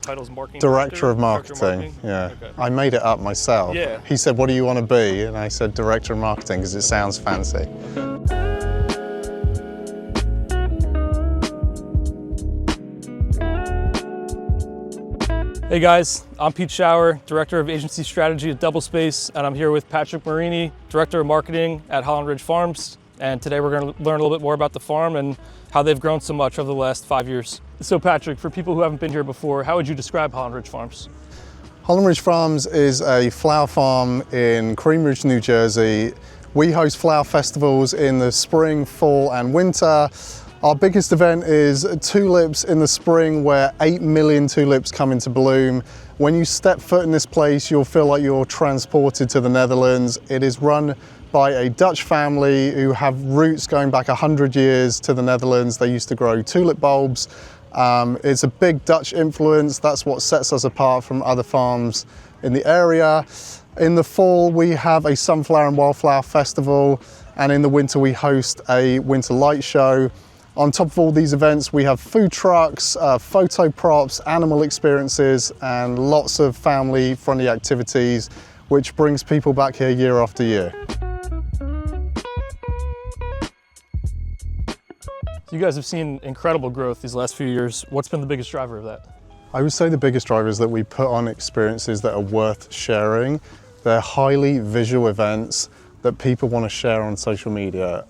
title is marketing Director of marketing, yeah. Okay. I made it up myself. Yeah. He said, what do you want to be? And I said, Director of Marketing, because it sounds fancy. Hey guys, I'm Pete Schauer, Director of Agency Strategy at dblspc, and I'm here with Patrick Marini, Director of Marketing at Holland Ridge Farms. And today we're going to learn a little bit more about the farm and how they've grown so much over the last 5 years. So Patrick, for people who haven't been here before, how would you describe Holland Ridge Farms? Holland Ridge Farms is a flower farm in Cream Ridge, New Jersey. We host flower festivals in the spring, fall and winter. Our biggest event is tulips in the spring, where 8 million tulips come into bloom. When you step foot in this place, you'll feel like you're transported to the Netherlands. It is run by a Dutch family who have roots going back 100 years to the Netherlands. They used to grow tulip bulbs. It's a big Dutch influence. That's what sets us apart from other farms in the area. In the fall, we have a sunflower and wildflower festival, and in the winter, we host a winter light show. On top of all these events, we have food trucks, photo props, animal experiences, and lots of family-friendly activities, which brings people back here year after year. You guys have seen incredible growth these last few years. What's been the biggest driver of that? I would say the biggest driver is that we put on experiences that are worth sharing. They're highly visual events that people want to share on social media.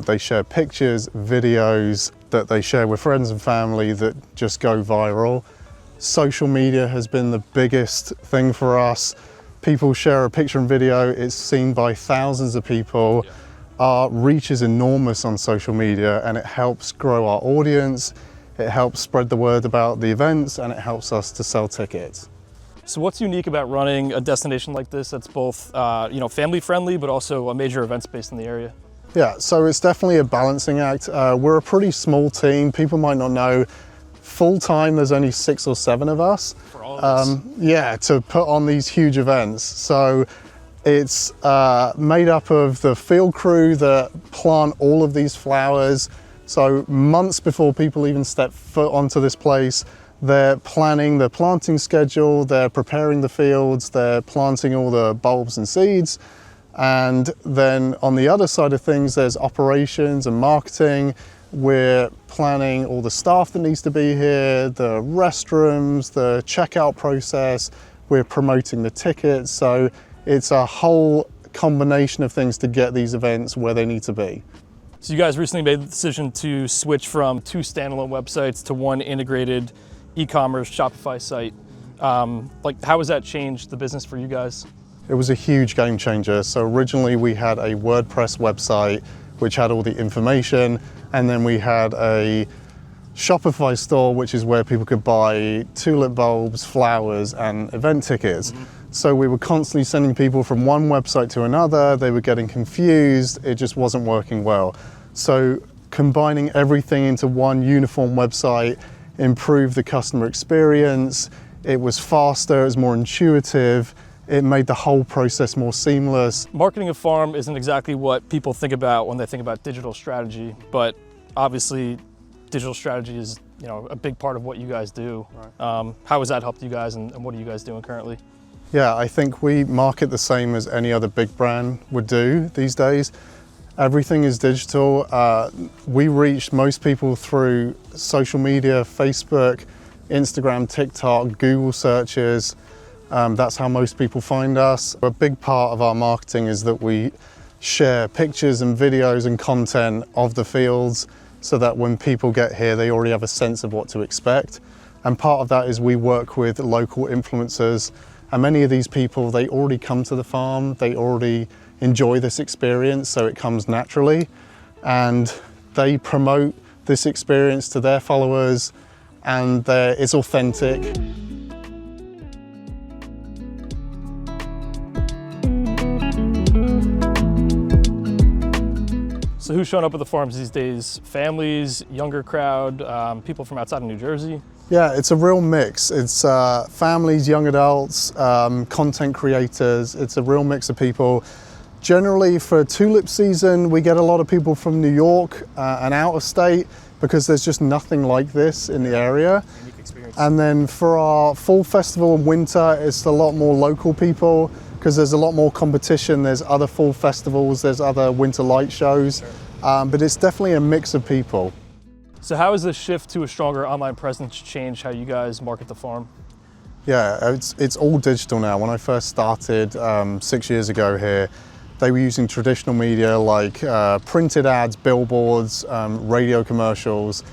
They share pictures, videos that they share with friends and family that just go viral. Social media has been the biggest thing for us. People share a picture and video, it's seen by thousands of people. Our reach is enormous on social media, and it helps grow our audience, it helps spread the word about the events, and it helps us to sell tickets. So what's unique about running a destination like this that's both family friendly, but also a major event space in the area? Yeah, so it's definitely a balancing act. We're a pretty small team. People might not know, full time there's only 6 or 7 of us. For all of us. Yeah, to put on these huge events. So it's made up of the field crew that plant all of these flowers. So months before people even step foot onto this place, they're planning the planting schedule, they're preparing the fields, they're planting all the bulbs and seeds. And then on the other side of things, there's operations and marketing. We're planning all the staff that needs to be here, the restrooms, the checkout process. We're promoting the tickets. So it's a whole combination of things to get these events where they need to be. So you guys recently made the decision to switch from 2 standalone websites to 1 integrated e-commerce Shopify site. How has that changed the business for you guys? It was a huge game changer. So originally we had a WordPress website which had all the information, and then we had a Shopify store, which is where people could buy tulip bulbs, flowers, and event tickets. So we were constantly sending people from one website to another. They were getting confused. It just wasn't working well. So combining everything into one uniform website improved the customer experience. It was faster, it was more intuitive. It made the whole process more seamless. Marketing a farm isn't exactly what people think about when they think about digital strategy, but obviously digital strategy is a big part of what you guys do. Right. How has that helped you guys, and what are you guys doing currently? Yeah, I think we market the same as any other big brand would do these days. Everything is digital. We reach most people through social media, Facebook, Instagram, TikTok, Google searches. That's how most people find us. A big part of our marketing is that we share pictures and videos and content of the fields, so that when people get here, they already have a sense of what to expect. And part of that is we work with local influencers. And many of these people, they already come to the farm, they already enjoy this experience, so it comes naturally. And they promote this experience to their followers, and it's authentic. So who's showing up at the farms these days? Families, younger crowd, people from outside of New Jersey? Yeah, it's a real mix. It's families, young adults, content creators. It's a real mix of people. Generally for tulip season, we get a lot of people from New York and out of state, because there's just nothing like this in the area. Unique experience. And then for our fall festival and winter, it's a lot more local people because there's a lot more competition. There's other fall festivals, there's other winter light shows, but it's definitely a mix of people. So how has this shift to a stronger online presence changed how you guys market the farm? Yeah, it's all digital now. When I first started 6 years ago here, they were using traditional media like printed ads, billboards, radio commercials,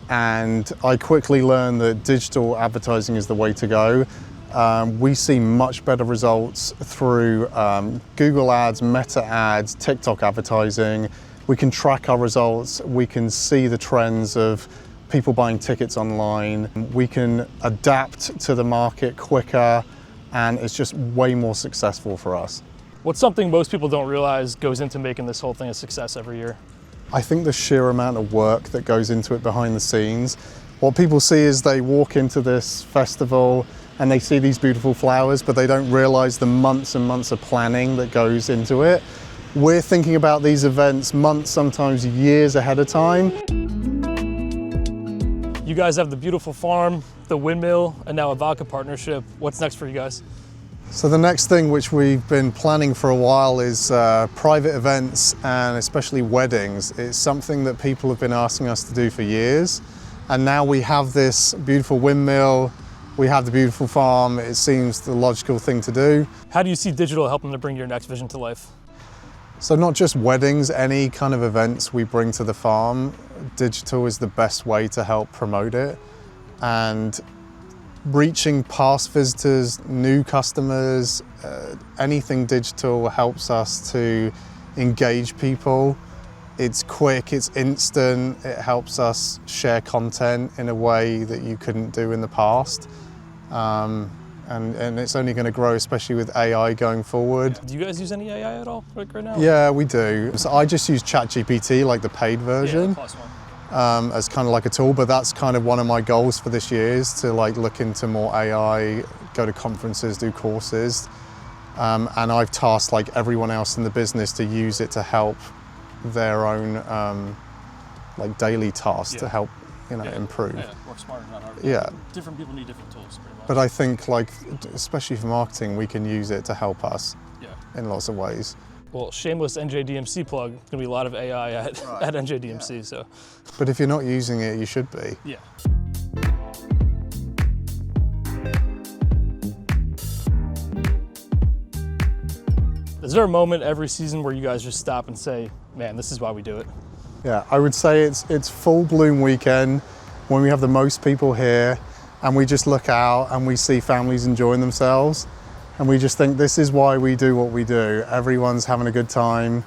and I quickly learned that digital advertising is the way to go. We see much better results through Google ads, Meta ads, TikTok advertising. We can track our results, we can see the trends of people buying tickets online. We can adapt to the market quicker, and it's just way more successful for us. What's something most people don't realize goes into making this whole thing a success every year? I think the sheer amount of work that goes into it behind the scenes. What people see is they walk into this festival and they see these beautiful flowers, but they don't realize the months and months of planning that goes into it. We're thinking about these events months, sometimes years ahead of time. You guys have the beautiful farm, the windmill, and now a vodka partnership. What's next for you guys? So the next thing, which we've been planning for a while, is private events and especially weddings. It's something that people have been asking us to do for years. And now we have this beautiful windmill, we have the beautiful farm. It seems the logical thing to do. How do you see digital helping to bring your next vision to life? So not just weddings, any kind of events we bring to the farm, digital is the best way to help promote it. And reaching past visitors, new customers, anything digital helps us to engage people. It's quick, it's instant, it helps us share content in a way that you couldn't do in the past. And it's only going to grow, especially with AI going forward. Do you guys use any AI at all right now? Yeah, we do. So I just use ChatGPT, like the paid version, as kind of like a tool, but that's kind of one of my goals for this year is to like look into more AI, go to conferences, do courses. And I've tasked like everyone else in the business to use it to help their own like daily tasks to help, improve. Yeah, work smarter, not harder. Yeah. Different people need different tools, pretty much. But I think like, especially for marketing, we can use it to help us in lots of ways. Well, shameless NJDMC plug, there's gonna be a lot of AI at NJDMC, so. But if you're not using it, you should be. Yeah. Is there a moment every season where you guys just stop and say, man, this is why we do it? Yeah, I would say it's full bloom weekend when we have the most people here and we just look out and we see families enjoying themselves and we just think this is why we do what we do. Everyone's having a good time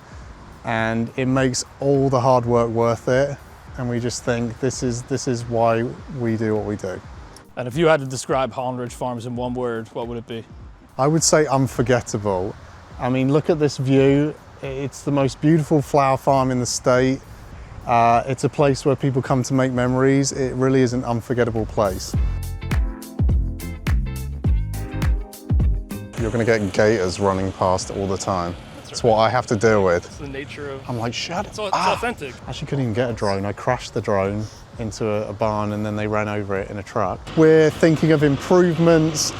and it makes all the hard work worth it, and we just think this is why we do what we do. And if you had to describe Holland Ridge Farms in one word, what would it be? I would say unforgettable. I mean, look at this view. It's the most beautiful flower farm in the state. It's a place where people come to make memories. It really is an unforgettable place. You're going to get gators running past all the time. That's what I have to deal with. It's the nature of... I'm like, shut It's up. authentic. Actually couldn't even get a drone. I crashed the drone into a barn and then they ran over it in a truck. We're thinking of improvements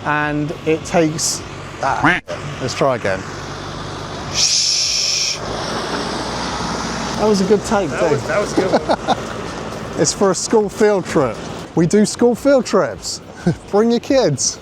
and it takes... Let's try again. Shh. That was a good take, Dave. That was a good one. It's for a school field trip. We do school field trips. Bring your kids.